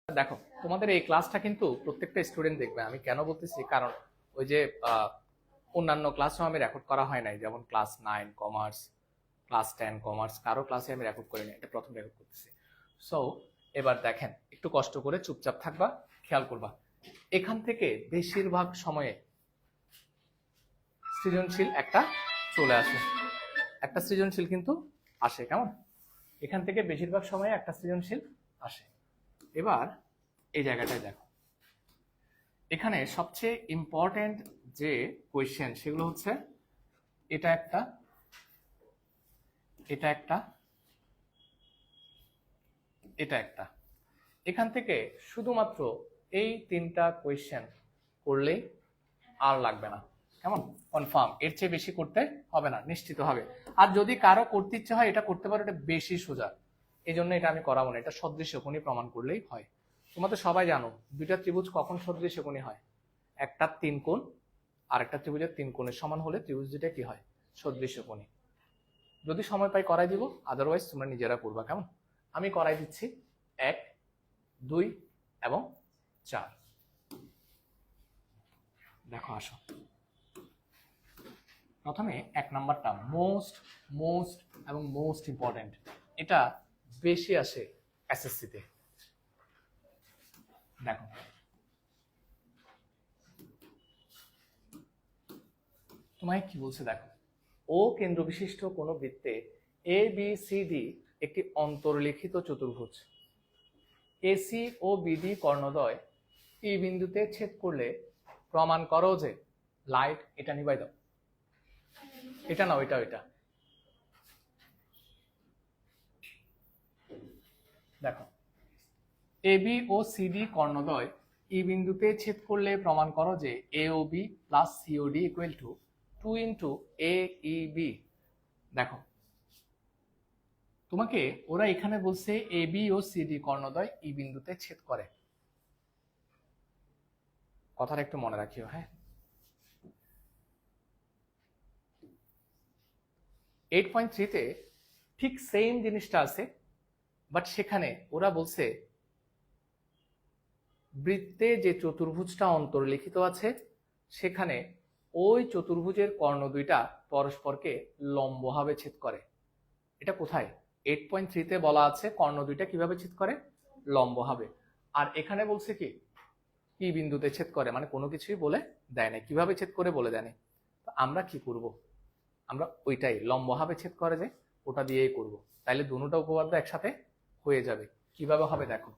দেখো, তোমাদের এই ক্লাসটা কিন্তু প্রত্যেকটা স্টুডেন্ট দেখবে। আমি কেন বলতেছি, কারণ ওই যে অন্যান্য ক্লাসও আমি রেকর্ড করা হয় নাই, যেমন ক্লাস 9 কমার্স, ক্লাস 10 কমার্স, কারো ক্লাসে আমি রেকর্ড করি না, এটা প্রথম রেকর্ড করতেছি। সো এবার দেখেন, একটু কষ্ট করে চুপচাপ থাকবা, খেয়াল করবা। এখান থেকে বেশিরভাগ সময়ে সৃজনশীল একটা চলে আসে, একটা সৃজনশীল কিন্তু আসে। কেমন? এখান থেকে বেশিরভাগ সময়ে একটা সৃজনশীল আসে। এবার এই জায়গাটায় দেখো, এখানে সবচেয়ে ইম্পর্টেন্ট যে কোয়েশ্চেন সেগুলো হচ্ছে এটা একটা, এটা একটা, এটা একটা। এখান থেকে শুধুমাত্র এই তিনটা কোয়েশ্চেন করলেই আর লাগবে না। কেমন? কনফার্ম, এর চেয়ে বেশি করতে হবে না, নিশ্চিত হবে। আর যদি কারো করতে ইচ্ছে হয় এটা করতে পারো, এটা বেশি সোজা, এই জন্য এটা আমি করাবো না। এটা সদৃশ্য কোণী প্রমাণ করলেই হয়। তোমরা তো সবাই জানো দুইটা ত্রিভুজ কখন সদৃশ্য কোণী হয়। একটা 3 কোণ আর একটা ত্রিভুজের 3 কোণের সমান হলে ত্রিভুজ দুইটা কি হয়? সদৃশ্য কোণী। যদি সময় পাই করাই দিব, আদারওয়াইজ তোমরা নিজেরা করবা। কেমন? আমি করাই দিচ্ছি 1, 2 এবং 4। দেখো আসো, প্রথমে 1 নাম্বারটা মোস্ট মোস্ট এবং মোস্ট ইম্পর্টেন্ট। এটা বেশি আসে এসএসসিতে। দেখো, তোমায় কি বলছে দেখো, ও কেন্দ্র বিশিষ্ট কোন বৃত্তে এ বি সি ডি একটি অন্তর্লিখিত চতুর্ভুজ, এসি ও বিডি কর্ণদ্বয় ই বিন্দুতে ছেদ করলে প্রমাণ করো যে, লাইট এটা নিবাই দাও, এটা না ওইটা ওইটা। দেখো, এ বি ও সিডি কর্ণদ্বয় ই বিন্দুতে ছেদ করলে প্রমাণ করো যে A O B plus C O D equal to 2 into A E B. দেখো, তোমাকে ওরা এখানে বলছে এ বি ও সিডি কর্ণদ্বয় ই বিন্দুতে ছেদ করে। কথাটা একটু মনে রাখিও। হ্যাঁ, 8.3-তে ঠিক সেম জিনিসটা আছে, বাট সেখানে ওরা বলছে বৃত্তে যে চতুর্ভুজটা অন্তর্লিখিত আছে সেখানে ওই চতুর্ভুজের কর্ণ দুইটা পরস্পরকে লম্বভাবে ছেদ করে। এটা কোথায়? 8.3-তে বলা আছে কর্ণ দুইটা কিভাবে ছেদ করে? লম্বভাবে। আর এখানে বলছে কি কি বিন্দুতে ছেদ করে, মানে কোনো কিছুই বলে দেয় না, কিভাবে ছেদ করে বলে দেয় না। তো আমরা কি করব? আমরা ওইটাই লম্বভাবে ছেদ করে যে ওটা দিয়েই করব। তাইলে দুটোটা উপপাদ্য একসাথে হয়ে যাবে। কিভাবে হবে দেখো,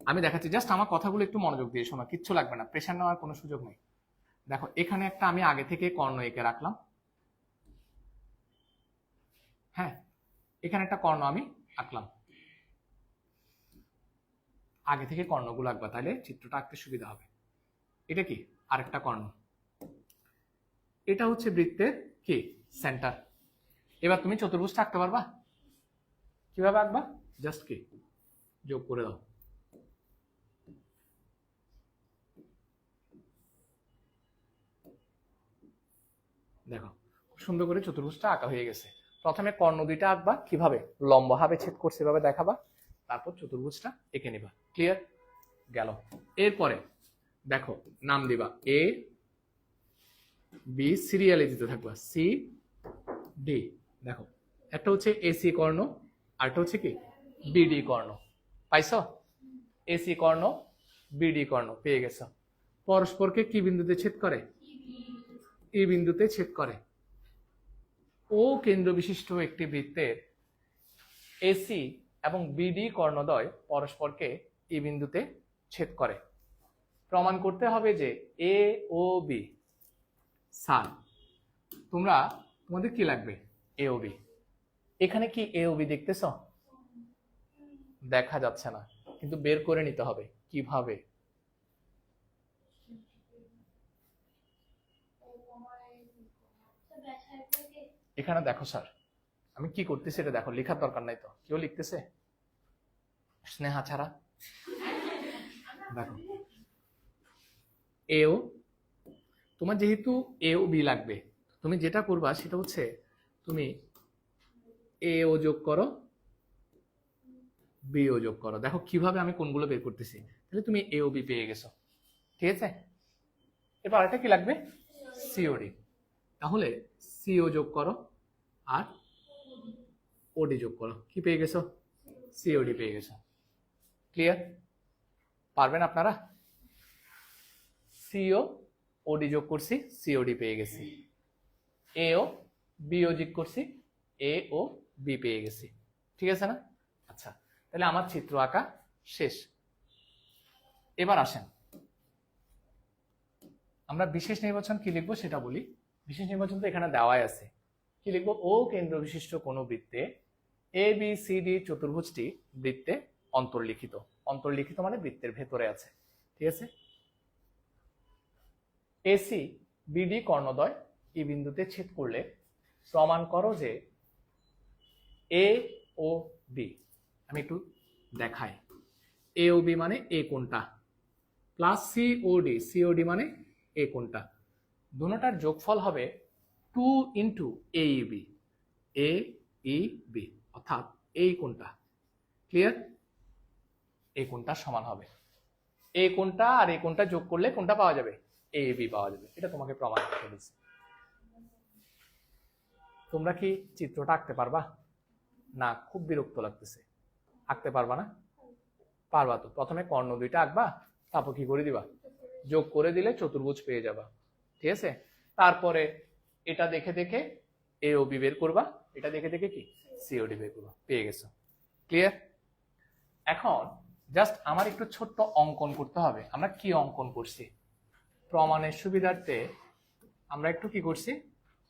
আমি দেখাচ্ছি, জাস্ট আমার কথাগুলো একটু মনোযোগ দিয়ে শোনো, কিচ্ছু লাগবে না, প্রেশার নেওয়ার কোনো সুযোগ নেই। দেখো, এখানে একটা আমি আগে থেকে কর্ণ এঁকে রাখলাম। হ্যাঁ, এখানে একটা কর্ণ আমি আঁকলাম, আগে থেকে কর্ণগুলো আঁকবা, তাহলে চিত্রটা আঁকতে সুবিধা হবে। এটা কি? আরেকটা কর্ণ। এটা হচ্ছে বৃত্তের কি? সেন্টার। এবার তুমি চতুর্ভুজটা আঁকতে পারবা? কিভাবে আঁকবা? জাস্ট কি যোগ করে দাও। দেখো, খুব সুন্দর করে চতুর্ভুজটা আঁকা হয়ে গেছে। প্রথমে কর্ণ দুইটা আঁকবা, কিভাবে? লম্বভাবে ছেদ করছে এভাবে দেখাবা, তারপর চতুর্ভুজটা এঁকে নিবা। ক্লিয়ার? গেল। এরপরে দেখো, নাম দিবা এ বি, সিরিয়ালে দিতে থাকবা সি ডি। দেখো, একটা হচ্ছে এসি কর্ণ, আরেকটা হচ্ছে কি বিডি কর্ণ। পাইছো? এসি কর্ণ, বিডি কর্ণ পেয়ে গেছো। পরস্পরকে কি বিন্দুতে ছেদ করে? ই বিন্দুতে ছেদ করে। ও কেন্দ্র বিশিষ্ট একটি বৃত্তের এসি এবং বিডি কর্ণদ্বয় পরস্পরকে ই বিন্দুতে ছেদ করে। প্রমাণ করতে হবে যে এ ও বি। স্যার, তোমাদের কি লাগবে? এ ও বি। এখানে কি এ ও বি দেখতেছ? দেখা যাচ্ছে না, কিন্তু বের করে নিতে হবে। কিভাবে? এখানে দেখো স্যার, আমি কি করতেছি এটা দেখো, লেখার দরকার নাই তো, কেউ লিখতেছে স্নেহা ছাড়া। দেখো, এও, তোমার যেহেতু এ ও বি লাগবে, তুমি যেটা করবা সেটা হচ্ছে তুমি এ ও যোগ করো, বিও যোগ করো। দেখো কিভাবে আমি কোনগুলো বের করতেছি। তাহলে তুমি এ ও বি পেয়ে গেছো, ঠিক আছে। এবার এটা কি লাগবে, সিওডি। তাহলে সিও যোগ করো আর ওডি যোগ করো, কি পেয়ে গেছো, সিওডি পেয়ে গেছো। ক্লিয়ার? পারবেন আপনারা? সিও ওডি যোগ করছি, সিওডি পেয়ে গেছি। এ ও বিও যোগ করছি, এ ও বি পেয়ে গেছি, ঠিক আছে না? আচ্ছা, তাহলে আমার চিত্র আঁকা শেষ। এবার আসেন আমরা বিশেষ নির্বাচন কি লিখবো সেটা বলি। বিশেষ নির্বাচন তো এখানে দেওয়াই আছে। কি লিখবো, ও কেন্দ্র বিশিষ্ট কোনো বৃত্তে এ বি সি ডি চতুর্ভুজটি বৃত্তে অন্তর্লিখিত। অন্তর্লিখিত মানে বৃত্তের ভেতরে আছে, ঠিক আছে। এসি বিডি কর্ণদ্বয় এই বিন্দুতে ছেদ করলে প্রমাণ করো যে এ ও বি, আমি একটু দেখাই, এ ও বি মানে এ কোণটা, প্লাস সিওডি, সিওডি মানে এ কোণটা, দুটোটার যোগফল হবে 2 into A B, A E B, অর্থাৎ এই কোণটা। ক্লিয়ার? এই কোণটা সমান হবে এই কোণটা আর এই কোণটা যোগ করলে কোনটা পাওয়া যাবে, এ বি পাওয়া যাবে। এটা তোমাকে প্রমাণ করতে বলছি। তোমরা কি চিত্রটা আঁকতে পারবা? না, খুব বিরক্ত লাগতেছে। আঁকতে পারবা না? পারবা তো। প্রথমে কর্ণ দুইটা আঁকবা, তারপর কি করে দিবা, যোগ করে দিলে চতুর্ভুজ পেয়ে যাবা, ঠিক আছে। তারপরে এটা দেখে দেখে এ ও বি বের করবা, এটা দেখে দেখে কি সিওডি বের করবা, পেয়ে গেছো। ক্লিয়ার? এখন জাস্ট আমার একটু ছোট্ট অঙ্কন করতে হবে। আমরা কি অঙ্কন করছি, প্রমাণের সুবিধার্থে আমরা একটু কি করছি,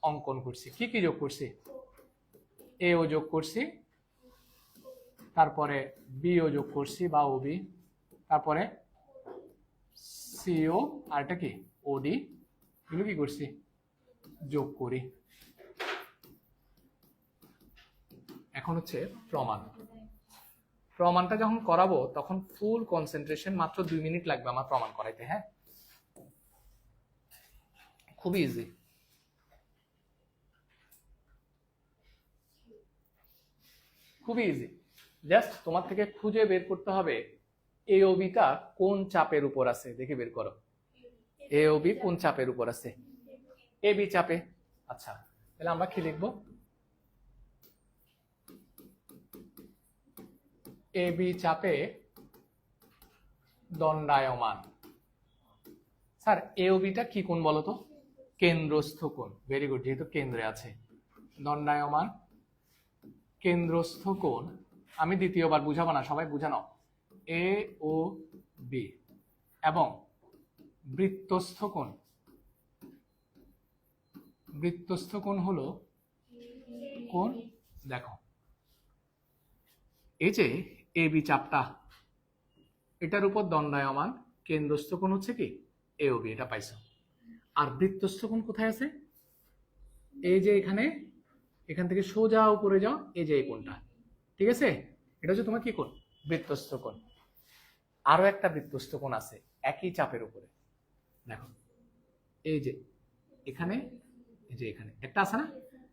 অঙ্কন করছি। কি কি যোগ করছি, এ ও যোগ করছি, তারপরে বি ও যোগ করছি বা ওবি, তারপরে সিও আর এটা কি ওডি, এগুলো কি করছি, যোগ করি। এখন হচ্ছে প্রমাণ। প্রমাণটা যখন করাবো তখন ফুল কনসেন্ট্রেশন, মাত্র 2 মিনিট লাগবে আমার প্রমাণ করাইতে। হ্যাঁ, খুবই ইজি। খুবই ইজি, জাস্ট তোমার থেকে খুঁজে বের করতে হবে এ ও বিটা কোন চাপের উপর আছে। দেখে বের করো এ ও বি কোন চাপের উপর আছে, এ বি চাপে। আচ্ছা, তাহলে আমরা কি লিখবো, এ বি চাপে দণ্ডায়মান। স্যার এ ও বিটা কি কোণ বলো তো, কেন্দ্রস্থ কোণ। ভেরি গুড, যেহেতু কেন্দ্রে আছে। দণ্ডায়মান কেন্দ্রস্থ কোণ। আমি দ্বিতীয়বার বুঝাবো না, সবাই বুঝে নাও। এ ও বি এবং বৃত্তস্থ কোণ। বৃত্তস্থ কোণ হলো কোণ, দেখো এই যে এ বি চাপটা, এটার উপর দণ্ডায়মান, কেন্দ্রস্থ কোণ হচ্ছে কি এ ও বি, এটা পাইছো। আর বৃত্তস্থ কোণ কোথায় আছে, এই যে এখানে, এখান থেকে সোজা উপরে যাও, এই যে এই কোণটা, ঠিক আছে। এটা হচ্ছে তোমার কি কোণ, বৃত্তস্থ কোণ। আরো একটা বৃত্তস্থ কোণ আছে একই চাপের উপরে, দেখো এই যে এখানে, এই যে এখানে একটা আছে না,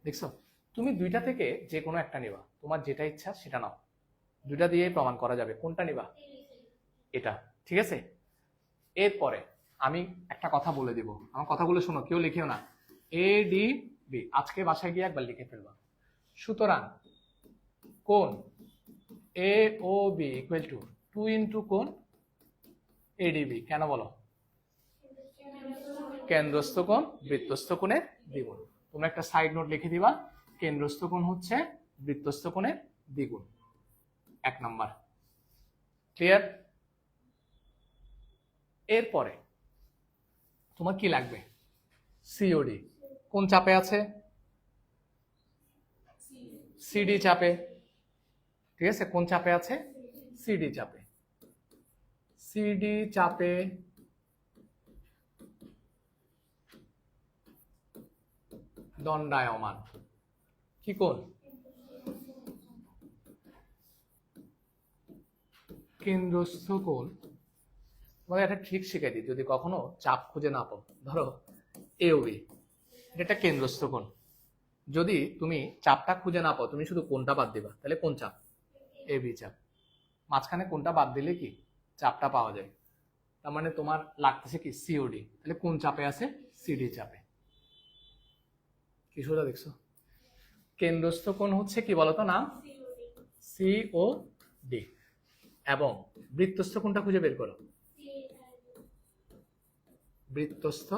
দেখছো। তুমি দুইটা থেকে যে কোনো একটা নিবা, তোমার যেটা ইচ্ছা সেটা নাও, দুইটা দিয়ে প্রমাণ করা যাবে। কোনটা নিবা, এটা, ঠিক আছে। এরপরে আমি একটা কথা বলে দিব, আমার কথাগুলো শোনো, কেউ লিখেও না। এ ডি বি, আজকে বাসায় গিয়ে একবার লিখে ফেলবা। সুতরাং কোণ এ O B equal to 2 into কোণ এডিবি। কেন বলো, কেন্দ্রস্থ কোণ বৃত্তস্থ কোণের দ্বিগুণ। তোমরা একটা সাইড নোট লিখে দিবা, কেন্দ্রস্থ কোণ হচ্ছে বৃত্তস্থ কোণের দ্বিগুণ। 1 নাম্বার। ক্লিয়ার? এরপরে তোমার কি লাগবে, সিওডি। কোন চাপে আছে, সিডি চাপে, ঠিক আছে। কোন চাপে আছে, সিডি চাপে। সিডি চাপে দণ্ডায়মান কি কোণ, কেন্দ্রস্থ কোণ। তোমাকে একটা ঠিক শিখাই দিই, যদি কখনো চাপ খুঁজে না পাও, ধরো এ ও বি, এটা একটা কেন্দ্রস্থ কোণ। যদি তুমি চাপটা খুঁজে না পাও, তুমি শুধু কোণটা বাদ দিবা, তাহলে কোন চাপ, এ বি চাপ। মাঝখানে কোনটা বাদ দিলে কি চাপটা পাওয়া যায়। তার মানে তোমার লাগতেছে কি সিওডি, তাহলে কোন চাপে আছে? সিডি চাপে। কি সোজা দেখছো? কেন্দ্রস্থ কোণ হচ্ছে কি বলতো নাম? সিওডি। এবং বৃত্তস্থ কোণটা খুঁজে বের করো। বৃত্তস্থ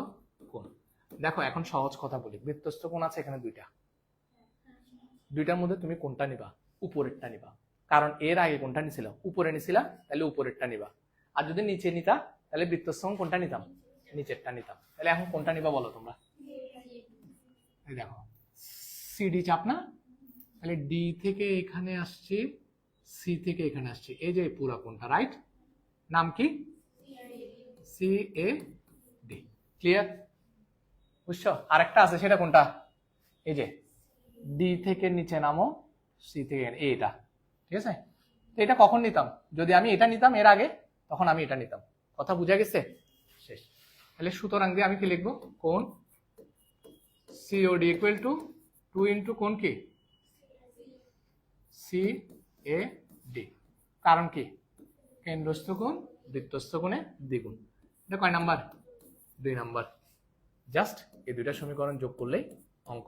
কোণ। দেখো এখন সহজ কথা বলি, বৃত্তস্থ কোণ আছে এখানে দুইটার মধ্যে তুমি কোনটা নিবা? উপরেরটা নিবা, কারণ এর আগে কোনটা নিছিলা? উপরে নিছিলা, তাহলে উপরেরটা নিবা। আর যদি নিচে নিতা তাহলে বৃত্তস্থ কোণ কোনটা নিতাম? নিচেরটা নিতাম। তাহলে এখন কোনটা নিবা বলো তোমরা? এই দেখো সিডি চাপ না, তাহলে ডি থেকে এখানে আসছে, সি থেকে এখানে আসছে, এই যে পুরা কোণটা, রাইট? নাম কি? C A D. ক্লিয়ার? বুঝছো? আরেকটা আছে, সেটা কোনটা? এই যে ডি থেকে নিচে নামো, সি থেকে এটা, ঠিক আছে? তো এটা কখন নিতাম? যদি আমি এটা নিতাম এর আগে, তখন আমি এটা নিতাম। কথা বুঝা গেছে? শেষ। তাহলে সুতরাং দিয়ে আমি কি লিখবো? কোণ সিওডি ইকুয়াল টু 2 ইন্টু কোণ কি? C A D. কারণ কি? কেন্দ্রস্থ কোণ বৃত্তস্থ কোণে দ্বিগুণ। এটা কয় নাম্বার? 2 নাম্বার। জাস্ট এই দুইটা সমীকরণ যোগ করলেই অঙ্ক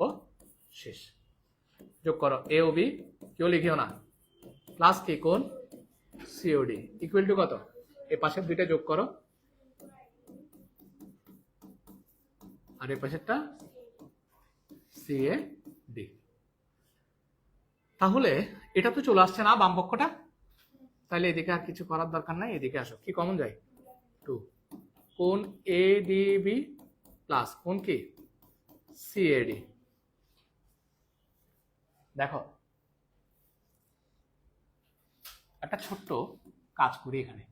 শেষ। যোগ করো এ ও বি, কেউ লিখিও না, প্লাস কি কোণ সিওডি ইকুয়াল টু কত? এ পাশের দুইটা যোগ করো আর এ পাশেরটা সি এ ডি। তাহলে এটা তো চলে আসছে না বাম পক্ষটা, তাহলে এদিকে আর কিছু করার দরকার নাই, এদিকে আসো। কি কমন যায়? 2 কোণ এ ডি বি প্লাস কোণ কি সি এ ডি। দেখো একটা ছোট্ট কাজ করি এখানে,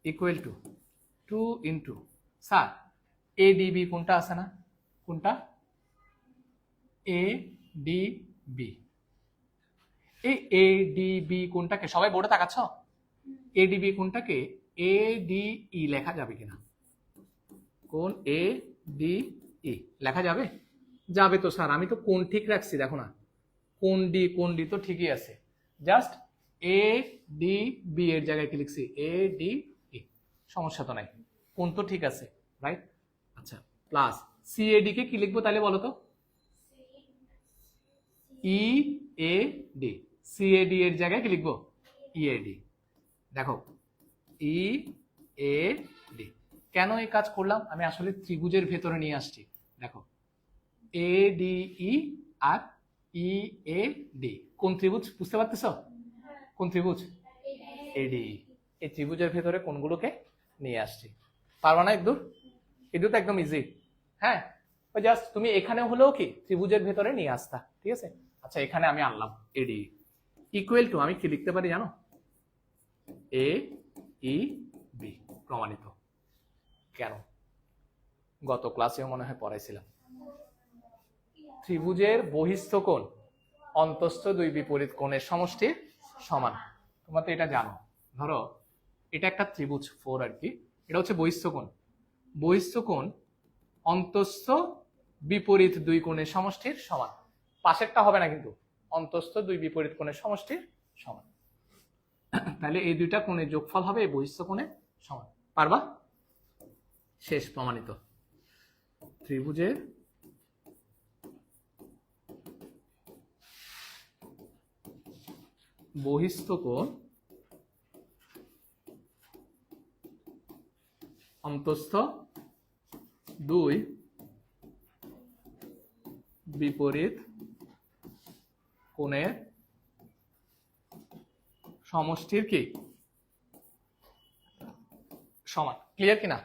equal to 2 into, sir A D B কোনটা আছে না? কোনটা? A D B. এই এ ডি বি কোনটাকে, সবাই বোর্ডে তাকাচ্ছ? এ ডি বি কোনটাকে এ ডি ই লেখা যাবে কিনা? কোন এ ডি ই লেখা যাবে? যাবে তো স্যার, আমি তো কোন ঠিক রাখছি, দেখো না, কোন ডি তো ঠিকই আছে, জাস্ট এ ডি বি এর জায়গায় কি লিখছি? A D E. সমস্যা তো নাই, কোন তো ঠিক আছে, রাইট? আচ্ছা, প্লাস সি এ ডি কে কি লিখবো তাহলে বলো তো? E A D. C A D এর জায়গায় কি লিখবো? E A D. দেখো ই এ ডি। কেন এই কাজ করলাম? আমি আসলে ত্রিভুজের ভেতরে নিয়ে আসছি। দেখো এ D E R E A D কোন ত্রিভুজ? বুঝতে পারতেছ? কোন ত্রিভুজ? এডি। এই ত্রিভুজের ভেতরে কোনগুলোকে নিয়ে আসছি। পারবা না একদূর? এদূর তো একদম ইজি। হ্যাঁ, ওই জাস্ট তুমি এখানে হলেও কি ত্রিভুজের ভেতরে নিয়ে আসতা, ঠিক আছে? আচ্ছা, এখানে আমি আনলাম এডি ইকুয়াল টু, আমি কি লিখতে পারি জানো? এ ই বি। প্রমাণিত। কেন? গত ক্লাসেও মনে হয় পড়াইছিলাম, ত্রিভুজের বহিস্থ কোণ অন্তস্থ দুই বিপরীত কোণের সমষ্টির সমান। তোমরা তো এটা জানো। ধরো এটা একটা ত্রিভুজ 4 আর কি, এটা হচ্ছে বহিস্থ কোণ। বহিস্থ কোণ অন্তস্থ বিপরীত দুই কোণের সমষ্টির সমান। পাশেরটা হবে না কিন্তু, অন্তস্থ দুই বিপরীত কোণের সমষ্টির সমান। তাহলে এই দুইটা কোণের যোগফল হবে এই বহিস্থ কোণের সমান। পারবা? শেষ, প্রমাণিত। ত্রিভুজের বহিস্থ কোণ অন্তস্থ দুই বিপরীত কোণের সমষ্টির কি সমান। ক্লিয়ার কিনা?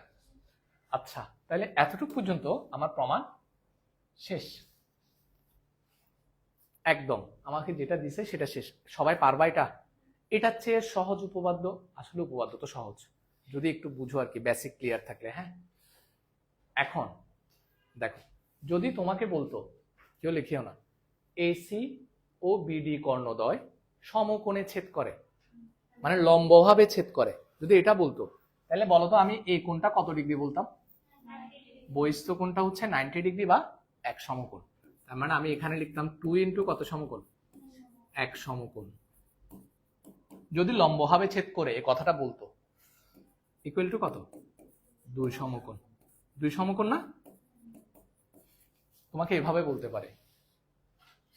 আচ্ছা, তাহলে এতটুকু পর্যন্ত আমার প্রমাণ শেষ। একদম আমাকে যেটা দিছে সেটা শেষ। সবাই পারবা এটা? এটার চেয়ে সহজ উপপাদ্য? আসলে উপপাদ্য তো সহজ, যদি একটু বুঝো আর কি, বেসিক ক্লিয়ার থাকলে। হ্যাঁ, এখন দেখো, যদি তোমাকে বলতো, কেউ লিখিও না, এসি ও বিডি কর্ণদ্বয় সমকোণে ছেদ করে, মানে লম্বভাবে ছেদ করে, যদি এটা বলতো, তাহলে বলো তো আমি এই কোণটা কত ডিগ্রি বলতাম? বহিস্থ কোণটা হচ্ছে 90 ডিগ্রি বা এক সমকোণ। তার মানে আমি এখানে লিখতাম 2 ইন্টু কত সমকোণ? এক সমকোণ। যদি লম্বভাবে ছেদ করে এই কথাটা বলতো ইকুয়াল টু কত? 2 সমকোণ। 2 সমকোণ না? তোমাকে এভাবে বলতে পারে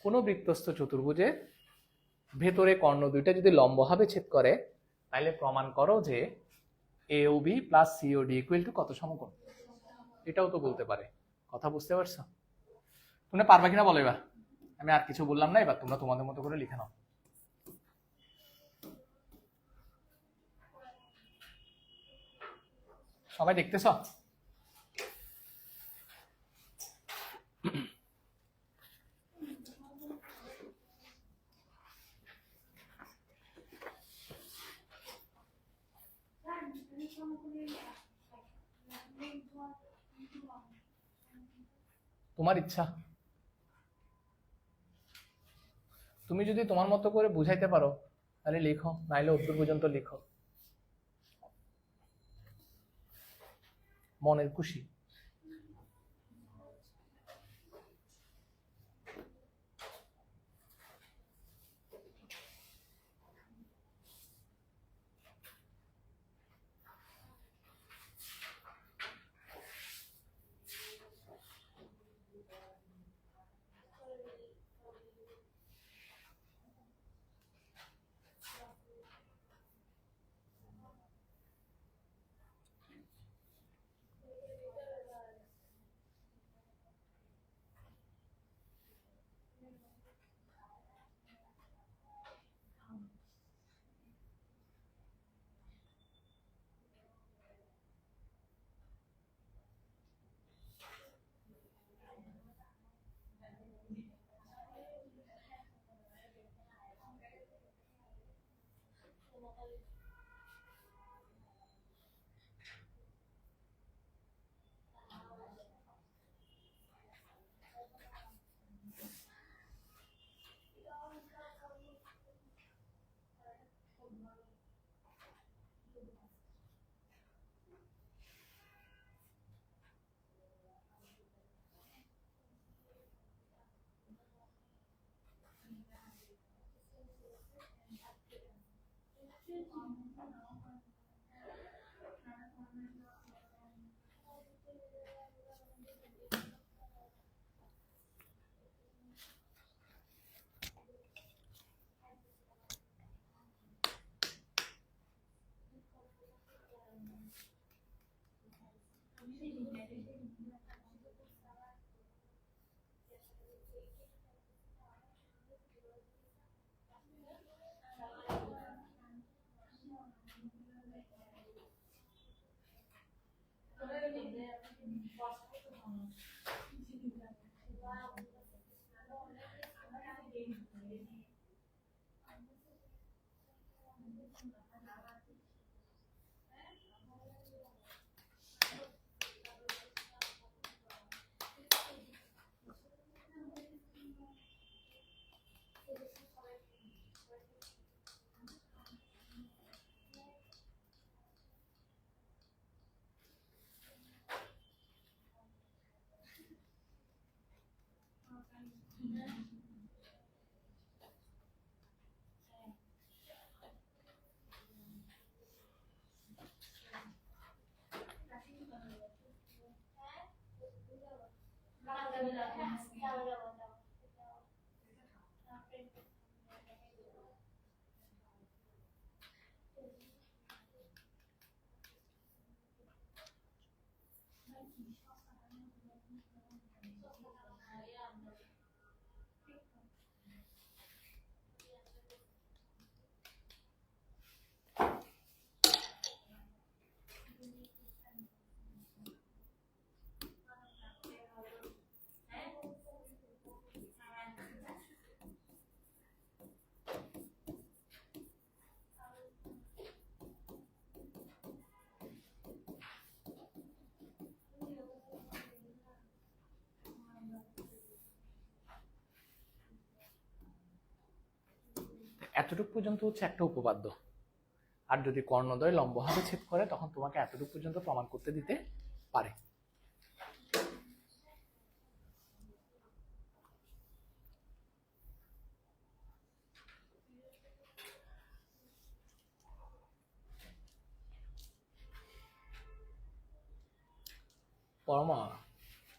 কোনো বৃত্তস্থ চতুর্ভুজের ভেতরে কর্ণ দুইটা যদি লম্বভাবে ছেদ করে তাহলে প্রমাণ করো যে AOB plus COD equal to কত সমকোণ। এটাও তো বলতে পারে। কথা বুঝতে পারছো? তোমরা পারবা কিনা বলো এবার। আমি আর কিছু বললাম না, এবার তোমরা তোমাদের মতো করে লিখে নাও। সবাই দেখতেছ? তোমার ইচ্ছা, তুমি যদি তোমার মতো করে বুঝাইতে পারো তাহলে লিখো, নাইলে অব্দুর পর্যন্ত লিখো, মনের খুশি। এতটুকু পর্যন্ত হচ্ছে একটা উপপাদ্য। আর যদি কর্ণদ্বয় লম্বভাবে ছেদ করে তখন তোমাকে এতটুকু পর্যন্ত প্রমাণ করতে দিতে পারে। পরমা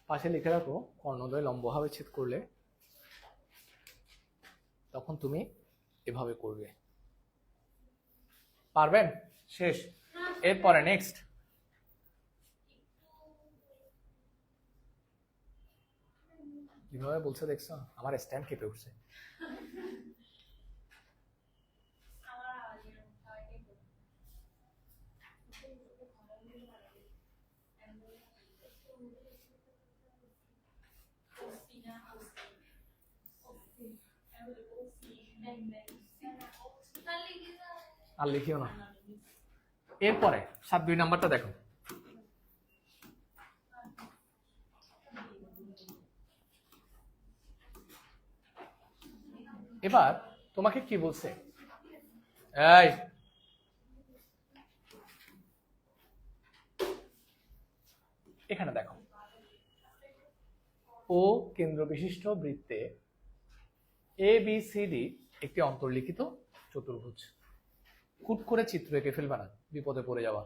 পাশে লিখে রাখো, কর্ণদ্বয় লম্বভাবে ছেদ করলে তখন তুমি এভাবে করবে। পারবেন? শেষ। এরপরে নেক্সট, কিভাবে বলছে দেখছো, আমার স্ট্যান্ড কেঁপে উঠছে। আর লিখিও না। এরপরে 7-2 নাম্বারটা দেখো। এবার তোমাকে কি বলছে, এই এখানে দেখো, ও কেন্দ্র বিশিষ্ট বৃত্তে ABCD একটি অন্তর্লিখিত চতুর্ভুজ। কুট করে চিত্র এঁকে ফেলবে না, বিপদে পড়ে যাওয়া।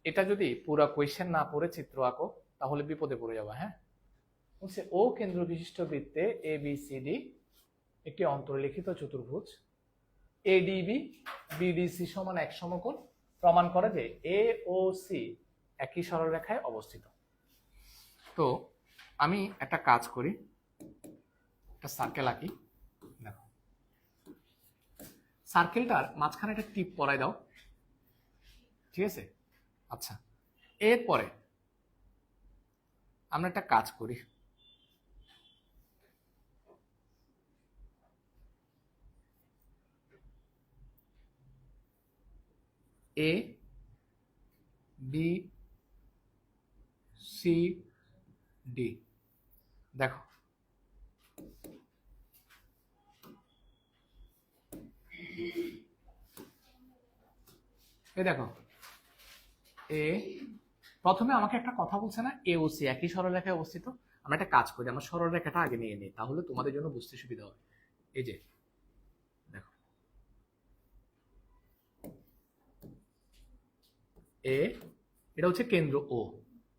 এটা যদি পুরো কোয়েশ্চেন না পড়ে চিত্র আঁকো তাহলে বিপদে পড়ে যাওয়া। হ্যাঁ, বলছে ও কেন্দ্র বিশিষ্ট বৃত্তে ABCD একটি অন্তর্লিখিত চতুর্ভুজ ADB BDC সমান এক সমকোণ, প্রমাণ করে যে AOC একই সরলরেখায় অবস্থিত। তো আমি একটা কাজ করি, একটা সার্কেল আঁকি। দেখো, সার্কেলটার মাঝখানে একটা টিপ পরাই দাও, ঠিক আছে? আচ্ছা, এরপরে আমরা একটা কাজ করি, A B C D। দেখো, এই দেখো, এ প্রথমে আমাকে একটা কথা বলছে না, AOC একই সরলরেখায় অবস্থিত। আমরা একটা কাজ করি, আমার সরলরেখাটা আগে নিয়ে নিই, তাহলে তোমাদের জন্য বুঝতে সুবিধা হবে। এই যে দেখো, এ এটা হচ্ছে কেন্দ্র O,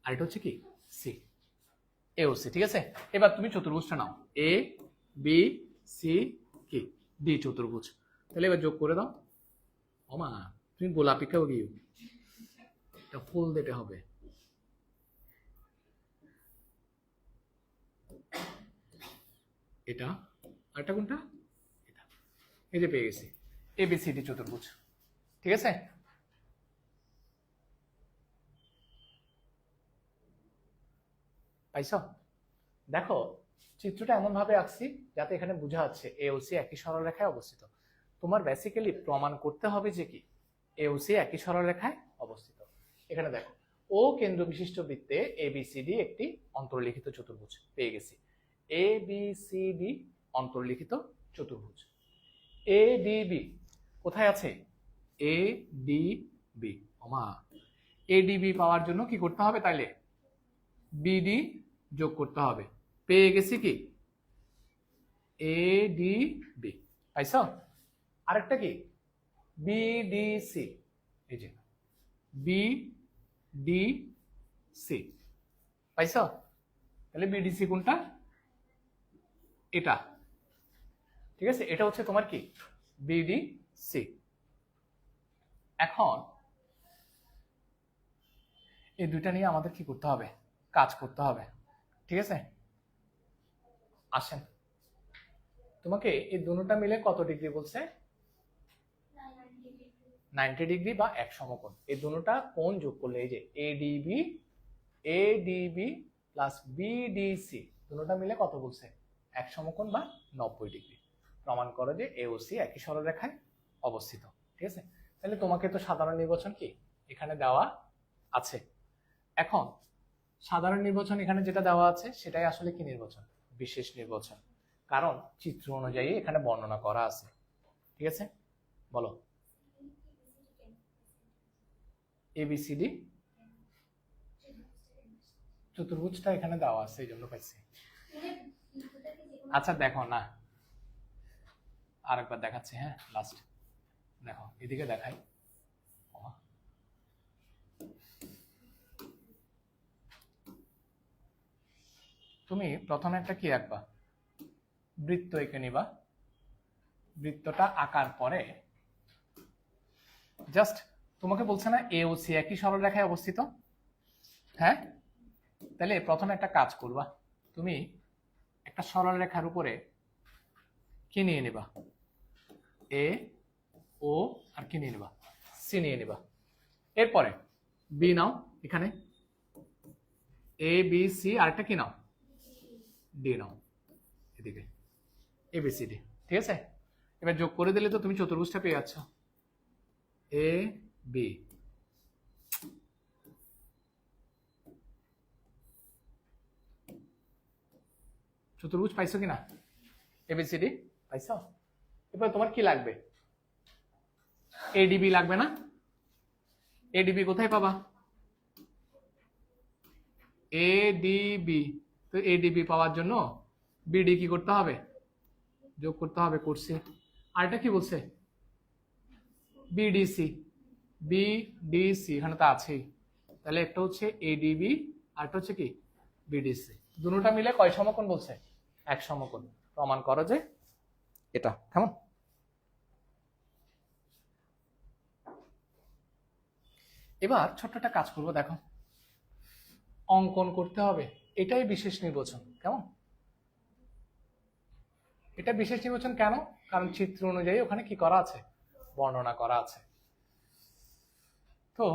আর এটা হচ্ছে কি C, AOC, ঠিক আছে? এবার তুমি চতুর্ভুজটা নাও, ABC কি D চতুর্ভুজ। তাহলে এবার যোগ করে দাও। ওমা, তুমি গোলাপি কেউ গিয়ে এটা ফুল দিতে হবে। এটা আরেকটা কোনটা, এটা। এই যে পেয়ে গেছি ABCD চতুর্ভুজ, ঠিক আছে? পাইছো? দেখো, চিত্রটা এমন ভাবে আঁকছি যাতে এখানে বোঝা যাচ্ছে AOC একই সরলরেখায় অবস্থিত। তোমার বেসিক্যালি প্রমাণ করতে হবে যে কি AOC একই সরলরেখায় অবস্থিত। এখানে দেখো, ও কেন্দ্র বিশিষ্ট বৃত্তে ABCD একটি অন্তর্লিখিত চতুর্ভুজ পেয়ে গেছি। ABCD অন্তর্লিখিত চতুর্ভুজ। ADB কোথায় আছে? ADB, ওমা, ADB পাওয়ার জন্য কি করতে হবে তাইলে? BD যোগ করতে হবে। পেয়ে গেছি কি ADB, পাইছ? আরেকটা কি BDC, এই যে BDC, পাইছ? তাহলে BDC কোনটা? এটা, ঠিক আছে? এটা হচ্ছে তোমার কি BDC। এখন এই দুইটা নিয়ে আমাদের কি করতে হবে? কাজ করতে হবে, ঠিক আছে? আসেন, তোমাকে এই দুটোটা মিলে কত ডিগ্রি বলছে? 90 ডিগ্রি বা এক সমকোণ। এই দুটোটা কোণ যোগ করলে এই যে ADB প্লাস BDC দুটোটা মিলে কত বলছে? এক সমকোণ বা 90 ডিগ্রি। প্রমাণ করে যে AOC একই সরলরেখায় অবস্থিত, ঠিক আছে? তাহলে তোমাকে তো সাধারণ নির্বাচন কি এখানে দেওয়া আছে। এখন সাধারণ নির্বাচন এখানে যেটা দেওয়া আছে সেটাই আসলে কি নির্বাচন? বিশেষ নির্বাচন, কারণ চিত্র অনুযায়ী এখানে বর্ণনা করা আছে, ঠিক আছে? বলো, ABCD চতুর্ভুজটা এখানে দেওয়া আছে এই জন্য পাইছি। আচ্ছা দেখো না, আরেকবার দেখাচ্ছি, হ্যাঁ লাস্ট দেখো, এদিকে দেখাই। তুমি প্রথমে একটা কি আঁকবা, বৃত্ত এঁকে নিবা। বৃত্তটা আঁকার পরে জাস্ট তোমাকে বলছে না এ ও সি একই সরলরেখায় অবস্থিত, হ্যাঁ? তাহলে প্রথমে একটা কাজ করবা, তুমি একটা সরলরেখার উপরে কি নিয়ে নিবা, এ ও আর কি নিয়ে নিবা, সি নিয়ে নিবা। এরপরে বি নাও, এখানে এ বি সি, আরেকটা কি নাও, ডি নাও, এদিকে এ বি সি ডি। ঠিক আছে, এবার যোগ করে দিলে তো তুমি চতুর্ভুজটা পেয়ে যাচ্ছ, এ বি। চতুর্ভুজ পাইছো কিনা, এবিসিডি পাইছো? এবার তোমার কি লাগবে, এডিবি লাগবে না? এডিবি কোথায় পাবা, এডিবি। তো এডিবি পাওয়ার জন্য বিডি কি করতে হবে, যোগ করতে হবে, করছি। আর এটা কি বলছে, বিডিসি, বিডিসি এখানে তো আছেই। তাহলে একটা হচ্ছে এডিবি আর একটা হচ্ছে কি বিডিসি, দুটোটা মিলে কয় সমকোণ বলছে, এক সমকোণ। প্রমাণ করো যে এটা কেমন। এবার ছোট্ট একটা কাজ করবো, দেখো অঙ্কন করতে হবে, এটাই বিশেষ নির্বাচন। কেমন, এটা বিশেষ নির্বাচন কেন, কারণ চিত্র অনুযায়ী ওখানে কি করা আছে, বর্ণনা করা আছে। তো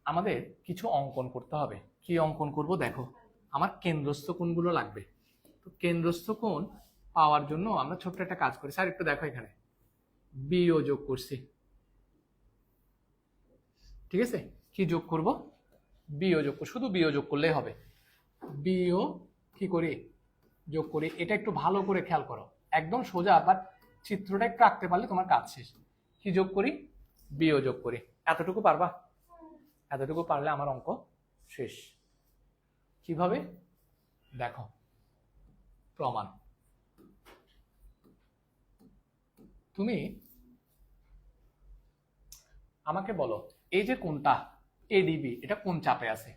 আমাদের কিছু অঙ্কন করতে হবে, কি অঙ্কন করব, দেখো আমার কেন্দ্রস্থ কোণগুলো লাগবে। তো কেন্দ্রস্থ কোণ পাওয়ার জন্য আমরা ছোট্ট একটা কাজ করি, স্যার একটু দেখো এখানে বিও যোগ করছি। ঠিক আছে, কি যোগ করব, বিও যোগ, শুধু বিও যোগ করলেই হবে। বিও কি করি, যোগ করি। এটা একটু ভালো করে খেয়াল করো, একদম সোজা, বাট চিত্রটা একটু আঁকতে পারলে তোমার কাজ শেষ। কি যোগ করি, বিও যোগ করি। এতটুকু পারবা, এতটুকু পারলে আমার অঙ্ক শেষ। কিভাবে, দেখো প্রমাণ। তুমি আমাকে বলো, এই যে কোনটা এডিবি, এটা কোন চাপে আছে,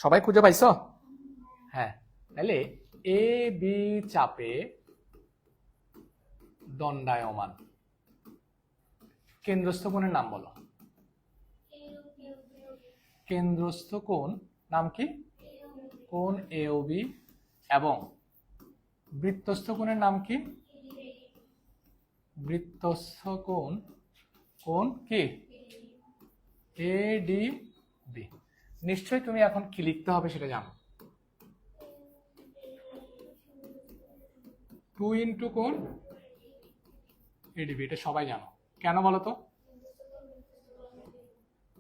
সবাই খুঁজে পাইছো? হ্যাঁ, তাহলে এ বি চাপে দণ্ডায়মান। কেন্দ্রস্থ কোণের নাম বলো, কেন্দ্রস্থ কোণ নাম কি, কোণ এ ও বি। এবং বৃত্তস্থ কোণের নাম কি, বৃত্তস্থ কোণ, কোণ কি, এ ডি বি। নিশ্চয়ই তুমি এখন কি লিখতে হবে সেটা জানো, 2 ইন্টু কোণ এডিবি, এটা সবাই জানো। কেন বলো তো,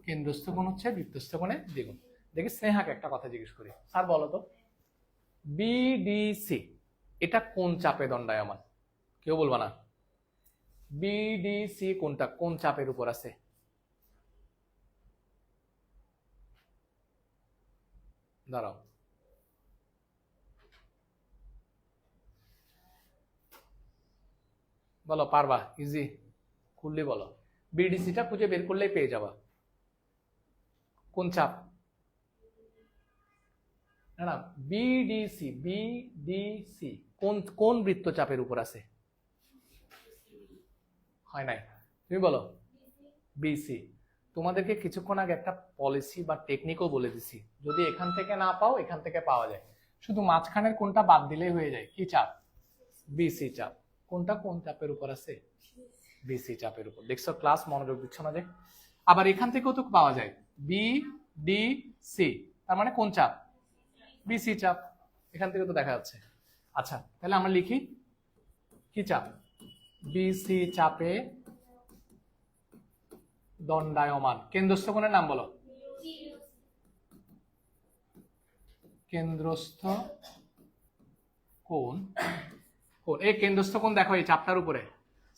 কেন্দ্রস্থ কোণ হচ্ছে বৃত্তস্থ কোণের দ্বিগুণ। দেখি স্নেহাকে একটা কথা জিজ্ঞেস করি, স্যার বলো তো বিডিসি এটা কোন চাপে দণ্ডায়মান, কেউ বলবা না। বিডিসি কোনটা, কোন চাপের উপর আছে, দাঁড়াও, বলো, পারবা, ইজি, খুললে বলো। বিডিসিটা খুঁজে বের করলেই পেয়ে যাবা কোন চাপ। না না, বিডিসি, বিডিসি কোন কোন বৃত্তচাপের উপর আছে, হয় নাই, তুমি বলো বিসি। তোমাদেরকে কিছুক্ষণ আগে একটা পলিসি বা টেকনিকও বলে দিছি, যদি এখান থেকে না পাও এখান থেকে পাওয়া যায়, শুধু মাঝখানের কোনটা বাদ দিলেই হয়ে যায়, কি চাপ, বিসি চাপ। কোনটা কোন চাপের উপর আছে, বিসি চাপের উপর। দেখছো ক্লাস মনোযোগ দিচ্ছ না যে। আবার এখান থেকেও তো পাওয়া যায় বি ডি সি, তার মানে কোন চাপ, বিসি চাপ, এখান থেকে তো দেখা যাচ্ছে। আচ্ছা, তাহলে আমরা লিখি কি চাপ, বিসি চাপে দণ্ডায়মান। কেন্দ্রস্থ কোণের নাম বলো, কেন্দ্রস্থ কোণ, কোণ এই কেন্দ্রস্থ কোণ দেখো এই চাপটার উপরে,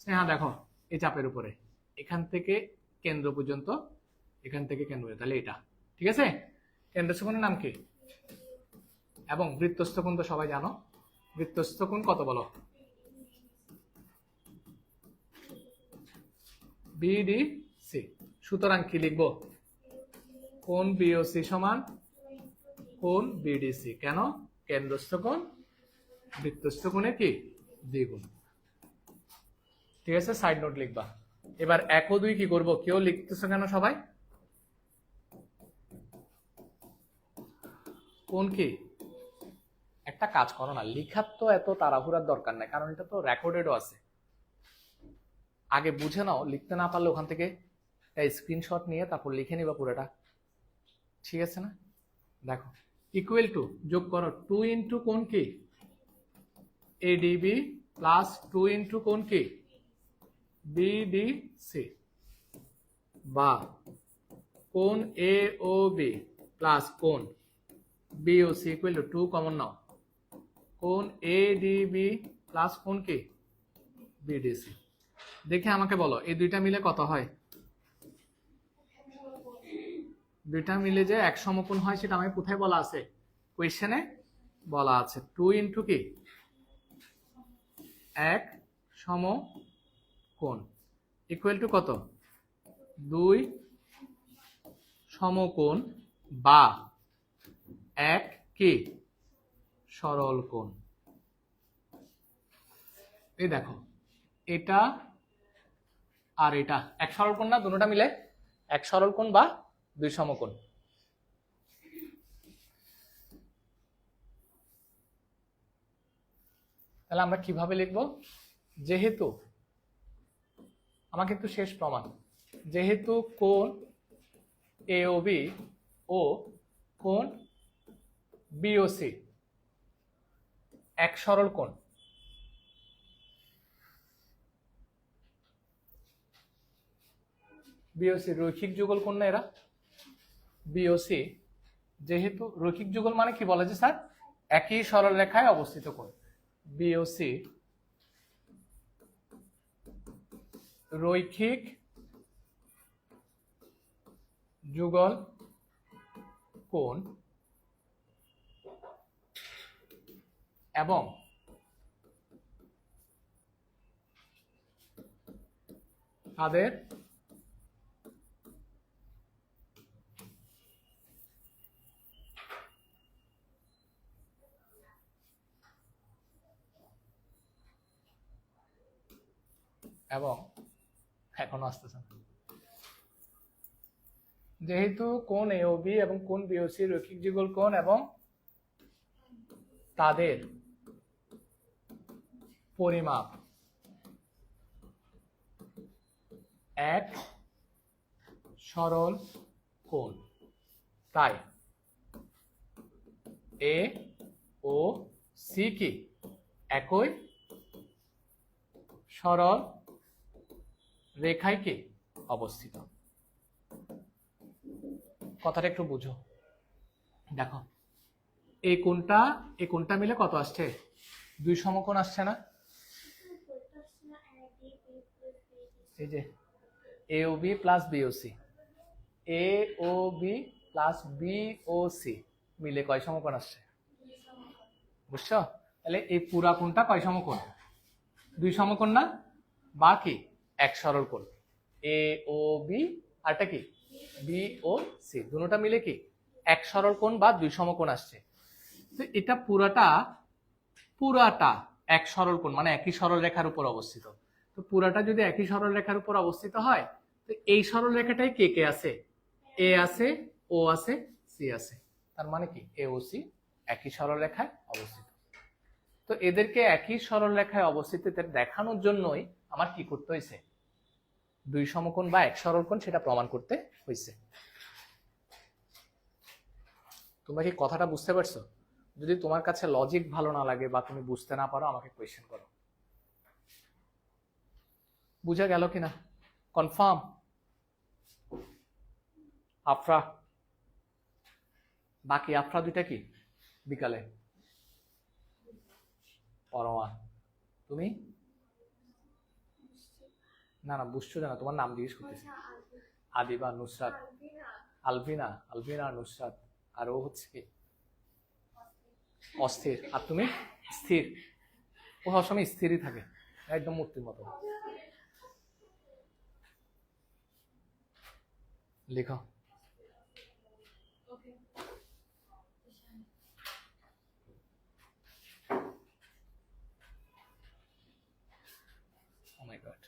স্নেহা দেখো এই চাপের উপরে, এখান থেকে কেন্দ্র পর্যন্ত, এখান থেকে কেন্দ্র, তাহলে এটা ঠিক আছে। কেন্দ্রস্থ কোণের নাম কি, এবং বৃত্তস্থ কোণ তো সবাই জানো, বৃত্তস্থ কোণ কত বলো, বিডিসি। সুতরাং কি লিখবো, কোণ বিওসি সমান কোণ বিডিসি। কেন, কেন্দ্রস্থ কোণ বৃত্তস্থ কোণের কি দ্বিগুণ। ঠিক আছে, সাইড নোট লিখবা। এবার 1 ও 2 কি করব? কেউ লিখতেছো কেন সবাই? কোন কি? একটা কাজ করো না, লিখার তো এত তাড়াহুড়ার দরকার নাই, কারণ এটা তো রেকর্ডেডও আছে। আগে বুঝে নাও, লিখতে না পারলে ওখান থেকে একটা স্ক্রিনশট নিয়ে তারপর লিখে নিবা পুরোটা। ঠিক আছে না? দেখো, ইকুয়াল টু যোগ করো 2 ইন্টু কোন কি এডিবি প্লাস 2 ইন্টু কোন কি বিডিসি, বা কোন এ ও বি প্লাস কোন বিওসি ইকুয়াল টু 2 কমন নাও, কোন এডিবি প্লাস কোন কি বিডিসি। দেখে আমাকে বলো এই দুইটা মিলে কত হয়? দুইটা মিলে যে এক সমকোণ হয় সেটা আমাকে কোথায় বলা আছে? কোয়েশ্চেনে বলা আছে 2 ইন্টু কি এক সমকোণ ইকুয়াল টু কত? 2 সমকোণ বা এক কি সরল কোণ। এই দেখো, এটা আর এটা এক সরল কোণ না? দুটোটা মিলে এক সরল কোণ বা 2 সমকোণ। তাহলে আমরা কিভাবে লিখব? যেহেতু আমাকে একটু শেষ প্রমাণ, যেহেতু কোণ এওবি ও কোণ বিওসি এক সরল কোণ, বিওসি রৈখিক যুগল কোণ না এরা? বিওসি যেহেতু রৈখিক যুগল মানে কি বলে যে স্যার? একই সরল রেখায় অবস্থিত কোণ। বিওসি রৈখিক যুগল কোণ এবং তাদের এবং এখনো আসতেছে, যেহেতু কোণ এওবি এবং কোণ বিওসি রৈখিক যুগল কোণ এবং তাদের পরিমাপ এক সরল কোণ, তাই এ ও সি কি একই সরল রেখায় কি অবস্থিত। কথাটা একটু বুঝো। দেখো, এই কোণটা মিলে কত আসছে? 2 সমকোণ আসছে না? এই যে AOB plus BOC, AOB plus BOC মিলে কয় সমকোণ আসছে? বুঝছো? তাহলে এই পুরা কোণটা কয় সমকোণ? 2 সমকোণ না? বা কি এক সরল কোণ। এ ও বি আরটা কি বি ও সি, দুটোটা মিলে কি এক সরল কোণ বা 2 সমকোণ আসছে। তো এটা পুরাটা এক সরল কোণ মানে একই সরল রেখার উপর অবস্থিত। তো পুরাটা যদি একই সরল রেখার উপর অবস্থিত হয়, তো এই সরল রেখাটাই কে কে আছে? এ আছে, ও আছে, সি আছে। তার মানে কি এ ও সি একই সরল রেখায় অবস্থিত। তো এদেরকে একই সরল রেখায় অবস্থিত দেখানোর জন্যই আমার কি করতে হয়েছে? 2 সমকোণ বা এক সরল কোণ সেটা প্রমাণ করতে হয়েছে। তোমরা কি কথাটা বুঝতে পারছো? যদি তোমার কাছে লজিক ভালো না লাগে বা তুমি বুঝতে না পারো, আমাকে কোয়েশ্চেন করো। বুঝা গেল কিনা? কনফার্ম? আফরা, বাকি আফরা দুইটা কি বিকালে পরমা? তুমি না না বুঝছো না, তোমার নাম জিজ্ঞেস করতেছি। আদিবা, নুসরাত, আলভিনা, আলভিনা আর নুসরাত, আর ও হচ্ছে কি অস্থির, আর তুমি স্থির। ও সবসময় স্থিরই থাকে, একদম মূর্তির মতো। লিখো। গুড।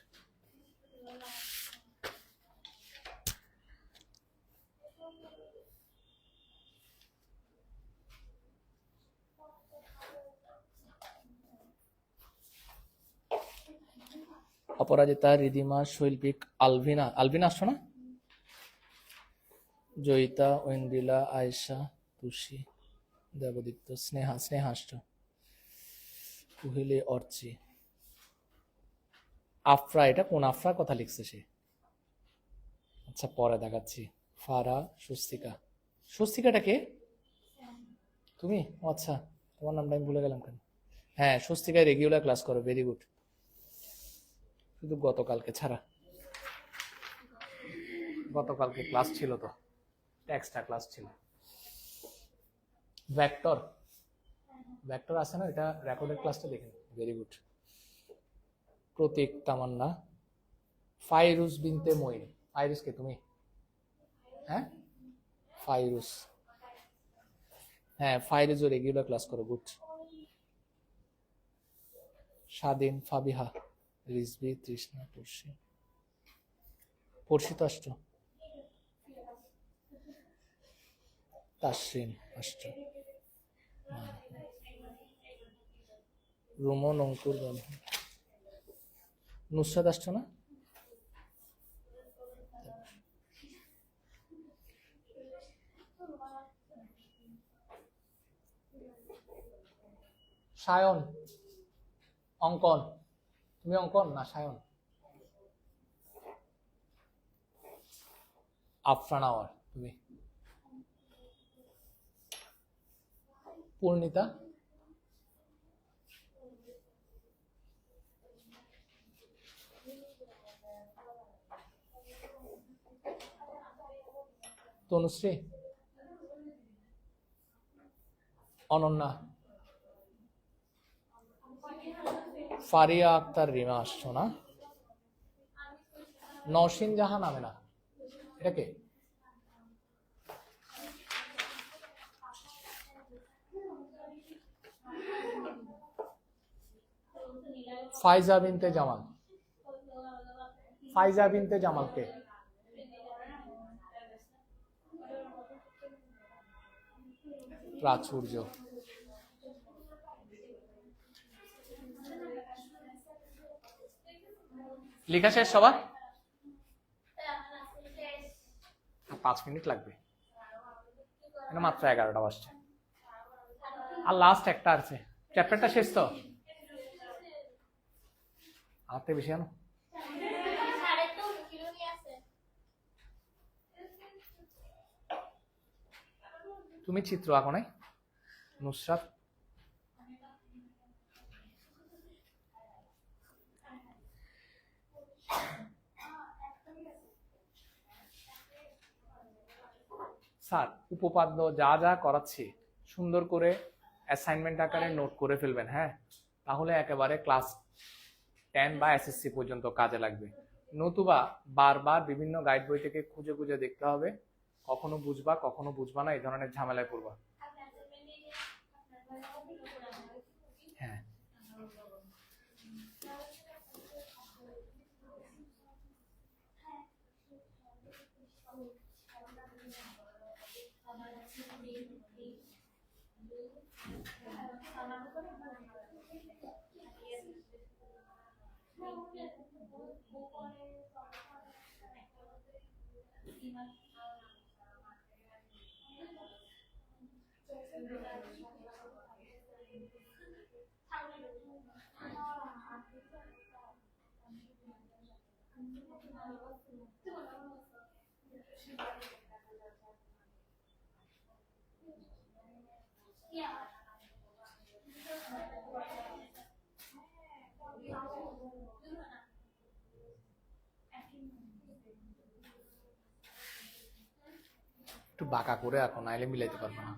অপরাজিতা, রিদিমা, শৈল্পিক, আলভিনা, আলভিনা আসছো না? জয়িতা, ঐন্দ্রিলা, আয়েশা, তুষি, দেবদীপ্ত, স্নেহা, স্নেহা আসছো, কুহিলি, অর্চি, আফরা। এটা কোন আফরার কথা লিখছে সে? আচ্ছা পরে দেখাচ্ছি। ফারা, স্বস্তিকা। স্বস্তিকাটা কে? তুমি? ও আচ্ছা, তোমার নামটা আমি ভুলে গেলাম কেন। হ্যাঁ, স্বস্তিকায় রেগুলার ক্লাস করো, ভেরি গুড। শুধু গতকালকে ছাড়া, গতকালকে ক্লাস ছিল তো, এক্সট্রা ক্লাস ছিল। ভেক্টর, ভেক্টর আছে না, এটা রেকর্ডেড ক্লাসটা দেখেন, ভেরি গুড। প্রতীক, তামান্না, ফাইরুজ বিনতে মঈন। ফাইরুজ কে তুমি? হ্যাঁ ফাইরুজ, হ্যাঁ ফাইরুজও রেগুলার ক্লাস করো, গুড। স্বাধীন, ফাবিহা, রিজবি, তৃষ্ণা, পড়শি, পড়শি তো আসছো, তাসরিন আসছো, রুমন, অঙ্কুর, নুসরাত আসছো না? সায়ন, অঙ্কন। তুমি অঙ্কন না সায়ন? আফরান আওয়ার তুমি। পূর্ণিতা, তনুশ্রী, অনন্যা, ফারিয়া আক্তার, রিমা আসছো না? নওশিন জাহান, আমেনা। এটা কে? ফাইজা বিনতে জামাল। ফাইজা বিনতে জামাল কে? প্রাচুর্য। লেখা শেষ সবার? 5 মিনিট লাগবে, মাত্র 11টা বাজছে। আর লাস্ট একটা আছে, চ্যাপ্টারটা শেষ তো। হাতে বেশি আনো। তুমি চিত্র আঁকো নাই? নুসরাত, স্যার উপপাদ্য যা যা করাচ্ছি সুন্দর করে অ্যাসাইনমেন্ট আকারে নোট করে ফেলবেন, হ্যাঁ? তাহলে একেবারে ক্লাস 10 বা এসএসসি পর্যন্ত কাজে লাগবে। নতুবা বারবার বিভিন্ন গাইড বই থেকে খুঁজে খুঁজে দেখতে হবে, কখনো বুঝবা কখনো বুঝবা না, এই ধরনের ঝামেলায় পড়বা। হ্যাঁ একটু বাঁকা করে এখন, নাইলে মিলাইতে পারবো না।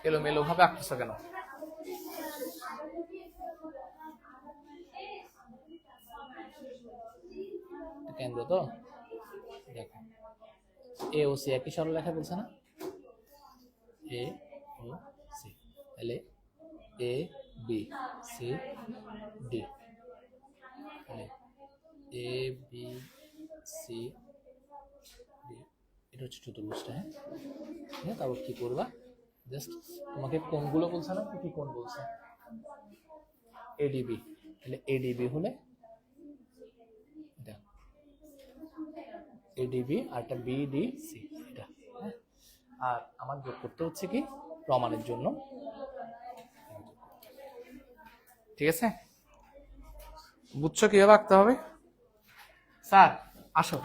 এলোমেলো ভাবে আঁকতেছো কেন? কেন্দ্র তো দেখো, এ ও সি একই সরলরেখা বলছে না, এ ও সি, তাহলে A B C D, A B C D, এটা হচ্ছে চতুর্ভুজটা। হ্যাঁ, তারপর কি করবা, জাস্ট তোমাকে কোণগুলো বলছে না, কি কোণ বলছে, এডিবি, তাহলে এডিবি হলে এটা এডিবি আর একটা বিডিসি, এটা। হ্যাঁ, আর আমার যোগ করতে হচ্ছে কি প্রমাণের জন্য, ঠিক আছে? বুঝছো কিভাবে আঁকতে হবে? স্যার আসো,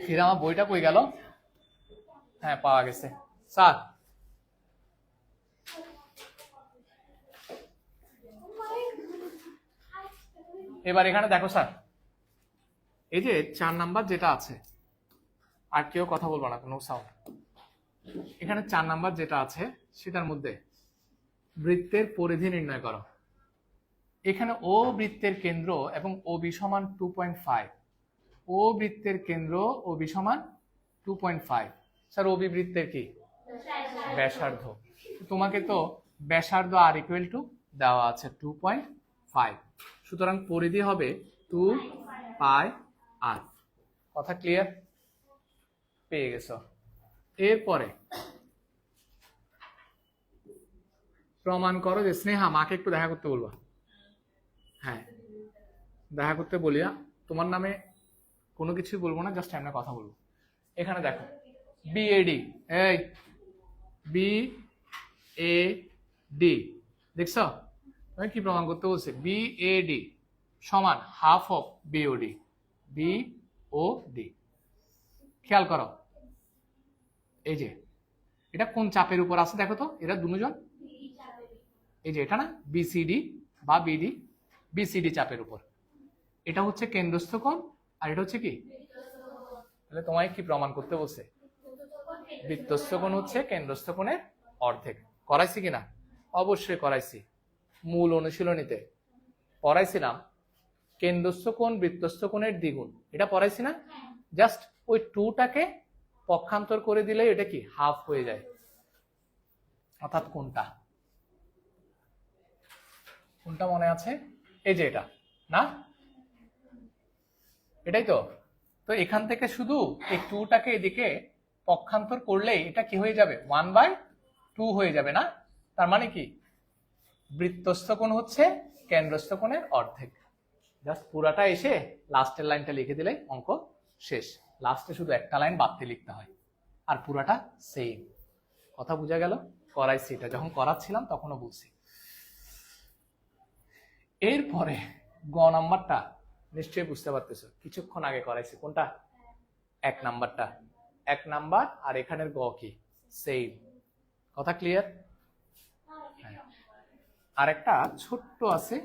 ফির আমার বইটা কই গেল? হ্যাঁ, পাওয়া গেছে। স্যার এবার এখানে দেখো স্যার, এই যে 4 নাম্বার যেটা আছে, আর কেউ কথা বলবো না, কোনো সাউন্ড। এখানে 4 নাম্বার যেটা আছে সেটার মধ্যে বৃত্তের পরিধি নির্ণয় করো। এখানে ও বৃত্তের কেন্দ্র এবং ও বি সমান 2.5, ও বৃত্তের কেন্দ্র ও বি সমান 2.5। স্যার ও বি বৃত্তের কি ব্যাসার্ধ, তোমাকে তো ব্যাসার্ধ আর ইকুয়াল টু দেওয়া আছে 2.5, সুতরাং পরিধি হবে 2 পাই আর। কথা ক্লিয়ার? পেয়ে গেছো। এরপরে প্রমাণ করো যে স্নেহা, মাকে একটু দেখা করতে বলবা। হ্যাঁ, দেখা করতে বলিয়া, তোমার নামে কোনো কিছুই বলবো না, জাস্ট এমনি কথা বলবো। এখানে দেখো বিএডি, এই বিএডি দেখছো, আমি কি প্রমাণ করতে বলছি, বিএডি সমান হাফ অফ বিওডি, বিওডি। খেয়াল করো, এই যে এটা কোন চাপের উপর আছে দেখো তো, এরা দুজন, এই যে এটা না বিসিডি বা বিডি, বিসিডি চাপের উপর, এটা হচ্ছে কেন্দ্রস্থ কোণ আর এটা হচ্ছে কি, তাহলে তোমায় কি প্রমাণ করতে বলছে, বৃত্তস্থ কোণ হচ্ছে কেন্দ্রস্থ কোণের অর্ধেক। করাইছি কিনা? অবশ্যই করাইছি, মূল অনুশীলনীতে পড়াইছিলাম কেন্দ্রস্থ কোণ বৃত্তস্থ কোণের দ্বিগুণ, এটা পড়াইছি না? জাস্ট ওই 2টাকে পক্ষান্তর করে দিলে এটা কি হাফ হয়ে যায়, অর্থাৎ কোনটা কোনটা মনে আছে, এই যে এটা না, এটাই তো। তো এখান থেকে শুধু এই 2টাকে এদিকে পক্ষান্তর করলেই এটা কি হয়ে যাবে, 1/2 হয়ে যাবে না? তার মানে কি বৃত্তস্থ কোণ হচ্ছে কেন্দ্রস্থ কোণের অর্ধেক। জাস্ট পুরাটা এসে লাস্টের লাইনটা লিখে দিলেই অঙ্ক শেষ। লাস্টে শুধু একটা লাইন বাড়তি লিখতে হয়, আর পুরাটা সেম। কথা বোঝা গেল? করাইছি, এটা যখন করাচ্ছিলাম তখনও বলছি। এরপরে গ নাম্বারটা নিশ্চয়ই বুঝতে পারতেছো, কিছুক্ষণ আগে করাইছি। কোনটা? 1 নাম্বারটা। 1 নাম্বার আর এখানের গ কি সেম। কথা ক্লিয়ার? আর একটা ছোট্ট আছে,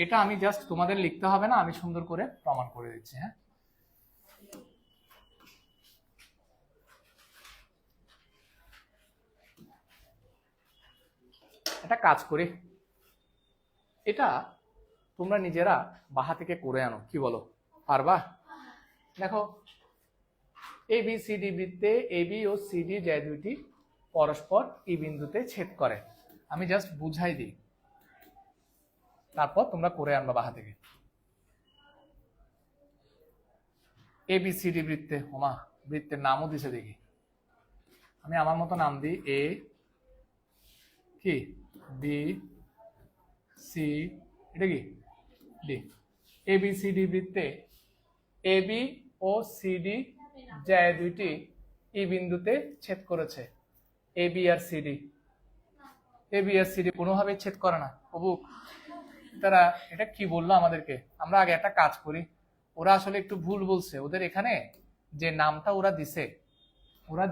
এটা আমি জাস্ট তোমাদের লিখতে হবে না, আমি সুন্দর করে প্রমাণ করে দিচ্ছি। হ্যাঁ, একটা কাজ করি, এটা তোমরা নিজেরা বাহা থেকে করে আনো, কি বলো, পারবা? দেখো এ বি সি ডি বৃত্তে A B O C D যে দুইটি পরস্পর ই বিন্দুতে ছেদ করে, আমি জাস্ট বুঝাই দিই, তারপর তোমরা করে আনবা বাহা থেকে। এ বি সি ডি বৃত্তে, ওমা বৃত্তের নামও দিছে দেখি, আমি আমার মতো নাম দিই, এ কি বি সি, এটা কি D. A B C D বৃত্তে A B O C D যে দুইটি ই বিন্দুতে ছেদ করেছে, A B R C D. A B R C D কোনোভাবে ছেদ করে না। প্রভু তারা এটা কি বললো আমাদেরকে, আমরা আগে একটা কাজ করি, ওরা আসলে একটু ভুল বলছে, ওদের এখানে যে নামটা ওরা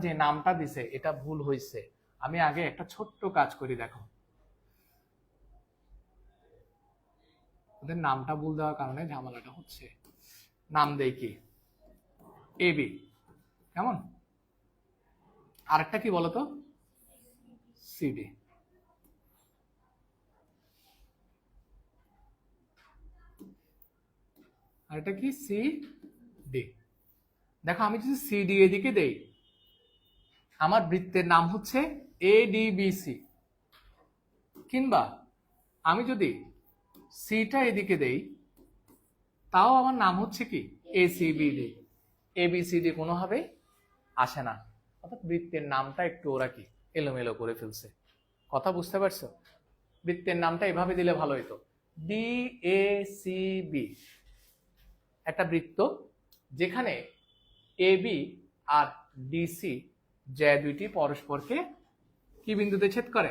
যে নামটা দিছে এটা ভুল হয়েছে। আমি আগে একটা ছোট্ট কাজ করি, দেখো ওদের নামটা ভুল দেওয়ার কারণে ঝামেলাটা হচ্ছে। নাম দেই কি, এ বি, কেমন? আরেকটা কি বলতো, সিডি। আরেকটা কি, সি ডি। দেখো আমি যদি সিডি এদিকে দেই, আমার বৃত্তের নাম হচ্ছে এডিবিসি, কিংবা আমি যদি সিটা এদিকে দেই, তাও আমার নাম হচ্ছে কি, এসিবিডি। এবিসিডি কোনোভাবে আসে না, অর্থাৎ বৃত্তের নামটা একটু ওরা কি এলোমেলো করে ফেলছে। কথা বুঝতে পারছো? বৃত্তের নামটা এভাবে দিলে ভালো হতো, ডিএসিবি। একটা বৃত্ত যেখানে এবি আর ডিসি যে দুইটি পরস্পরকে কি বিন্দুতে ছেদ করে,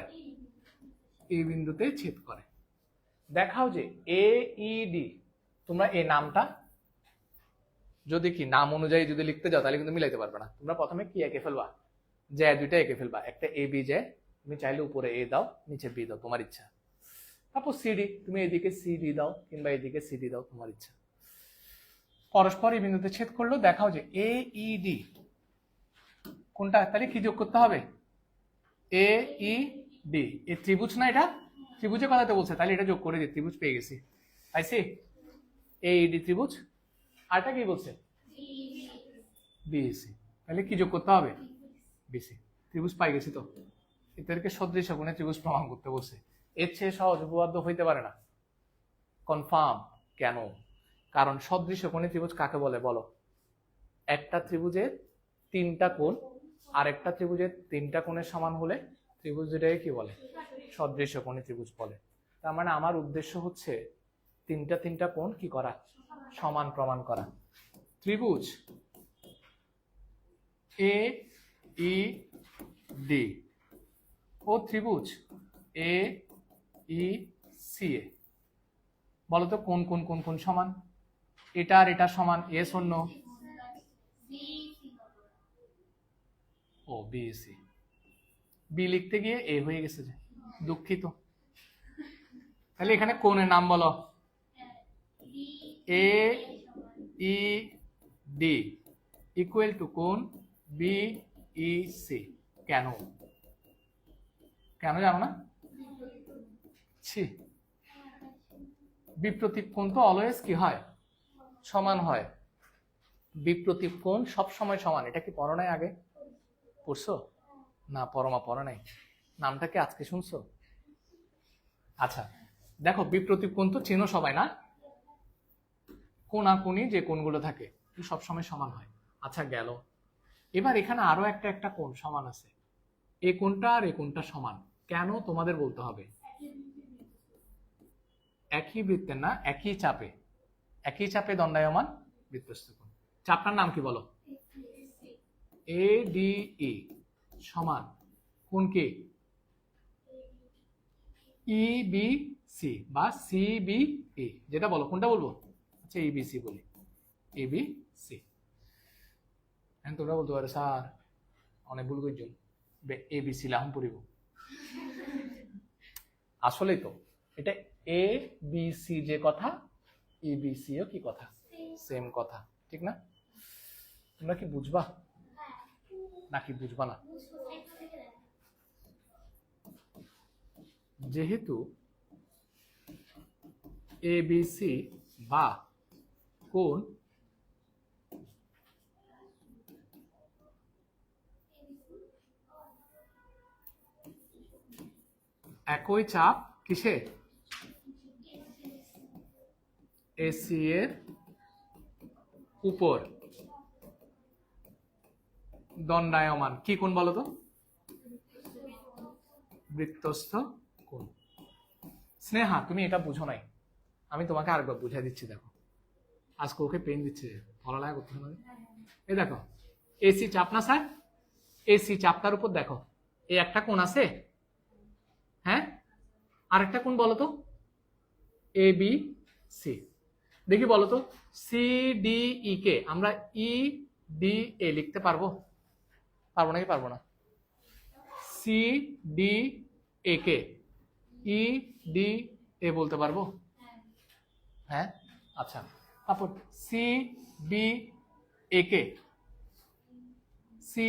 এই বিন্দুতে ছেদ করে। দেখাও যে এইডি, তোমরা এই নামটা যদি কি নাম অনুযায়ী যদি লিখতে যাও তাহলে কিন্তু মিলাইতে পারবে না। তোমরা প্রথমে কি এঁকে ফেলবা, যে দুইটা এঁকে ফেলবা, একটা এ বি যে, তুমি চাইলে উপরে এ দাও নিচে বি দাও, তোমার ইচ্ছা। তারপর সিডি, তুমি এদিকে সিডি দাও কিংবা এদিকে সিডি দাও, তোমার ইচ্ছা। পরস্পর এই বিন্দুতে ছেদ করলো। দেখাও যে এ ই ডি কোনটা, তাহলে কি যোগ করতে হবে, এ ই ডি। এই ত্রিভুজ না, এটা ত্রিভুজের কথাতে বলছে, তাহলে এটা যোগ করে দিই, ত্রিভুজ পেয়ে গেছি। পাইছি, এ ই ডি ত্রিভুজ। আরটা কি বলছে, বিএসি, তাহলে কি যোগ করতে হবে, বিসি। ত্রিভুজ পাই গেছি তো। এদেরকে সদৃশ কোণে ত্রিভুজ প্রমাণ করতে বলছে, এর চেয়ে সহজ উপপাদ্য হইতে পারে না। কনফার্ম। কেন? কারণ সদৃশ কোণে ত্রিভুজ কাকে বলে বলো? একটা ত্রিভুজের তিনটা কোণ আর একটা ত্রিভুজের তিনটা কোণের সমান হলে ত্রিভুজ দুটাকে কি বলে, সদৃশ কোণে ত্রিভুজ বলে। তার মানে আমার উদ্দেশ্য হচ্ছে তিনটা কোণ কি করা, সমান প্রমাণ করা। ত্রিভুজ এ ই ডি ও ত্রিভুজ এ ই সি এ, বলতো কোন কোন কোন কোন সমান? এটা আর এটা সমান, এ শূন্য, ও বি সি। বি লিখতে গিয়ে এ হয়ে গেছে, যে দুঃখিত। তাহলে এখানে কোণের নাম বলো, এ ই ডি ইকুয়াল টু কোণ বি ই সি। কেন? কেন জানো না? ছি, বিপ্রতীপ কোণ তো অলওয়েজ কি হয়, সমান হয়। বিপ্রতীপ কোণ সব সময় সমান। এটা কি পড়ো নাই আগে? পড়ছো না? পরমা পড়ো নাই, নামটা কি আজকে শুনছো? আচ্ছা দেখো, বিপ্রতীপ কোণ তো চেনো সবাই না, কোণাকুণি যে কোণগুলো থাকে সব সময় সমান হয়। আচ্ছা গেল, এবার এখানে আরো একটা কোণ সমান আছে, এই কোণটা আর এই কোণটা সমান। কেন তোমাদের বলতে হবে, একই বৃত্তের না, একই চাপে দণ্ডায়মান বৃত্তস্থ কোণ। চাপটার নাম কি বলো, এডিই সমান কোণ কি, ইবিসি বা সিবিই, যেটা বলো কোনটা বলবো? আচ্ছা ইবিসি বলি, এবিসি। এখন তোমরা বলতে পারো স্যার অনেক ভুল করছেন, এবিসি লাহম পড়িব। আসলেই তো এটা এ বি সি যে কথা, ইবিসিও কি কথা, সেম কথা, ঠিক না? তোমরা কি বুঝবা নাকি বুঝবা না? যেহেতু এবিসি বা কোণ একই চাপ কিসে, এসি এর উপর দণ্ডায়মান কি কোণ বলো তো? বৃত্তস্থ কোণ। স্নেহা তুমি এটা বুঝো নাই, আমি তোমাকে আরেকবার বুঝাই দিচ্ছি। দেখো আজকে ওকে পেন দিচ্ছে, পড়ালেখা করতে হবে। এই দেখো এসি চাপ না স্যার, এসি চাপটার উপর দেখো এই একটা কোণ আছে, হ্যাঁ, আরেকটা কোণ বলো তো, এ বি সি। দেখি বলো তো, সি ডি ই কে আমরা ই ডি এ লিখতে পারবো? পারবো নাকি পারবো না? সি ডি এ কে ই ডি এ বলতে পারবো? হ্যাঁ, আচ্ছা, তারপর সি বি এ কে সি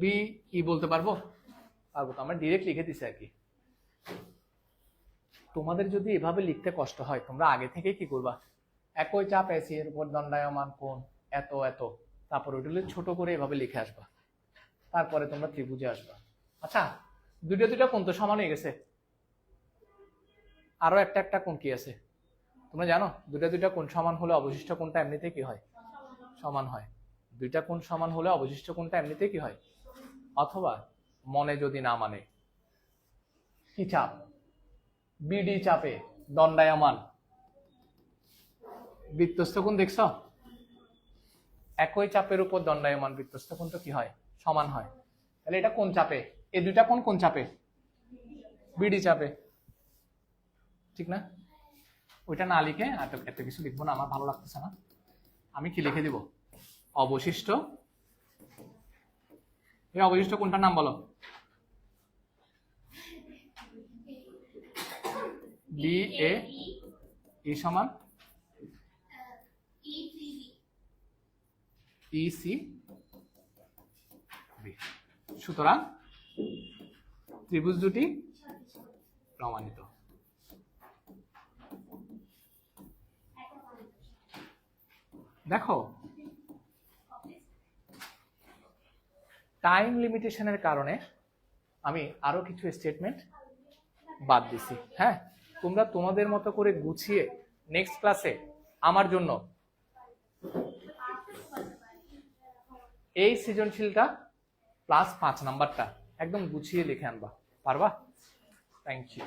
বি ই বলতে পারবো? পারবো তো, আমরা ডিরেক্ট লিখে দিছি আর কি। তোমাদের যদি এভাবে লিখতে কষ্ট হয় তোমরা আগে থেকে কি করবা, একই চাপ এসি এর উপর দণ্ডায়মান কোণ এত এত, তারপর ওইগুলো ছোট করে এভাবে লিখে আসবা, তারপরে তোমরা ত্রিভুজে আসবা। আচ্ছা, দুইটা দুইটা কোণ তো সমান হয়ে গেছে, আরো একটা একটা কোণ কি আছে তোমরা জানো? দুইটা দুইটা কোণ সমান হলে অবশিষ্ট কোণটা এমনিতে কি হয়, সমান হয়। দুইটা কোণ সমান হলে অবশিষ্ট কোণটা এমনিতে কি হয়, অথবা মনে যদি না মানে, কি চাপ, বিডি চাপে দণ্ডায়মান বৃত্তস্থ কোণ দেখছ, একই চাপের উপর দণ্ডায়মান বৃত্তস্থ কোণ তো কি হয়, সমান হয়। তাহলে এটা কোন চাপে, এই দুইটা কোণ কোন চাপে, বিডি চাপে, ঠিক না? ওইটা না লিখে এত কিছু লিখবো না, আমার ভালো লাগতেছে না। আমি কি লিখে দিব, অবশিষ্ট, এই অবশিষ্ট কোনটার নাম বলো, ডি এ ই সমান ই সি বি। সুতরাং ত্রিভুজ দুটি প্রমাণিত। দেখো, টাইম লিমিটেশনের কারণে আমি আরো কিছু স্টেটমেন্ট বাদ দিছি। হ্যাঁ, তোমরা তোমাদের মতো করে গুছিয়ে নেক্সট ক্লাসে আমার জন্য এই সৃজনশীলটা প্লাস 5 নাম্বারটা একদম গুছিয়ে লিখে আনবা, পারবা? Thank you.